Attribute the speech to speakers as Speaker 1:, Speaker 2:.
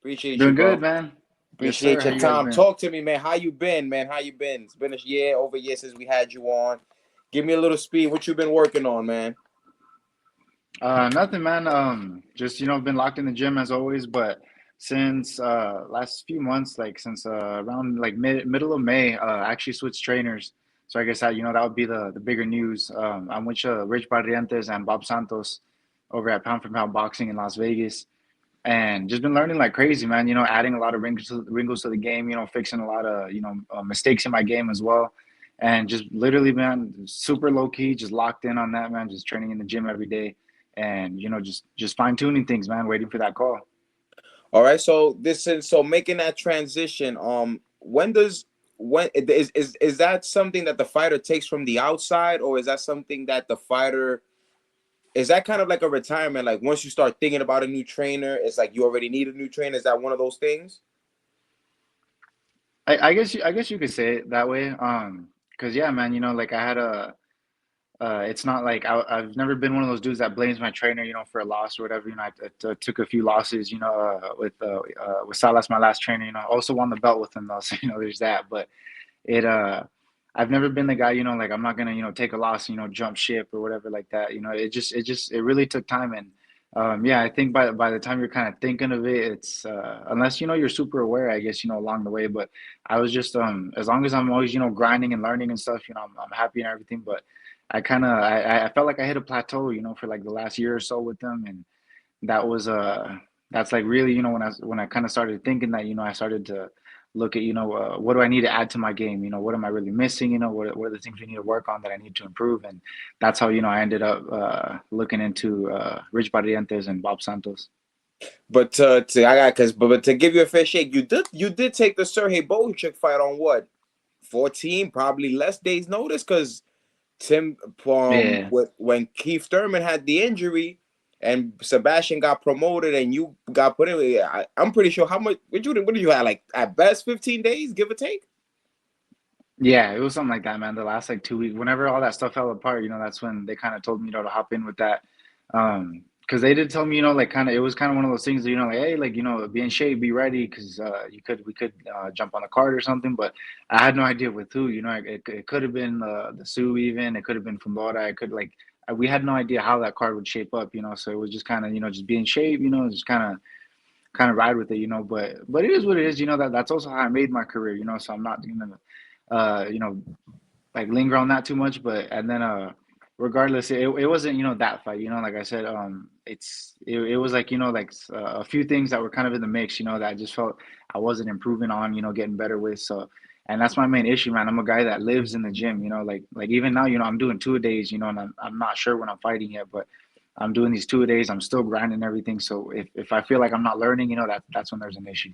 Speaker 1: Appreciate you,
Speaker 2: Doing
Speaker 1: bro.
Speaker 2: good, man. Yes, sir.
Speaker 1: Appreciate
Speaker 2: How
Speaker 1: your
Speaker 2: you guys
Speaker 1: time.
Speaker 2: been?
Speaker 1: Talk to me, man. How you been, man? How you been? It's been a year, over a year since we had you on. Give me a little speed. What you been working on, man?
Speaker 2: Nothing, man. Just been locked in the gym as always. But since last few months, like since around like middle of May, I actually switched trainers. So I guess that would be the bigger news. I'm with Rich Barrientos and Bob Santos over at Pound for Pound Boxing in Las Vegas, and just been learning like crazy, man. Adding a lot of wrinkles to the game. Fixing a lot of mistakes in my game as well, and just literally, man, super low key, just locked in on that, man. Just training in the gym every day, and just fine tuning things, man. Waiting for that call.
Speaker 1: All right. So this is so making that transition. When is that something that the fighter takes from the outside, or is that something that the fighter is that kind of like a retirement? Like once you start thinking about a new trainer, it's like you already need a new trainer. Is that one of those things?
Speaker 2: I guess you could say it that way. Cause yeah, man. Like I had a it's not like I've never been one of those dudes that blames my trainer, for a loss or whatever. I took a few losses, with Salas, my last trainer. Also won the belt with him though, so there's that. But it I've never been the guy, like I'm not gonna, take a loss, jump ship or whatever like that. It really took time. And yeah, I think by the time you're kind of thinking of it, it's unless you're super aware, I guess, along the way. But I was just as long as I'm always, grinding and learning and stuff, I'm happy and everything. But I felt like I hit a plateau, for like the last year or so with them. And that was that's like really, when I kind of started thinking that, I started to look at, what do I need to add to my game? What am I really missing? What are the things we need to work on that I need to improve? And that's how, I ended up looking into Rich Barrientos and Bob Santos.
Speaker 1: But to I got because but to give you a fair shake, you did take the Sergey Bohechuk fight on what 14, probably less days notice because Tim
Speaker 2: Yeah.
Speaker 1: when Keith Thurman had the injury and Sebastian got promoted and you got put in. I'm pretty sure how much what did you have like at best 15 days, give or take.
Speaker 2: Yeah, it was something like that, man. The last like 2 weeks, whenever all that stuff fell apart, that's when they kind of told me, to hop in with that. Because they did tell me, like kind of, it was kind of one of those things, that, like, hey, like, be in shape, be ready, because we could jump on the card or something. But I had no idea with who, it could have been the Sioux even, it could have been from Laura. I could like, we had no idea how that card would shape up, so it was just kind of, just be in shape, just kind of ride with it, but it is what it is, that's also how I made my career, so I'm not gonna, uh, you know, like linger on that too much. But and then regardless, it wasn't that fight. Like I said, it was like like a few things that were kind of in the mix. That I just felt I wasn't improving on. Getting better with. So. And that's my main issue, man. I'm a guy that lives in the gym, like even now, I'm doing 2 a days, and I'm not sure when I'm fighting yet, but I'm doing these 2 a days. I'm still grinding everything. So if I feel like I'm not learning, that's when there's an issue.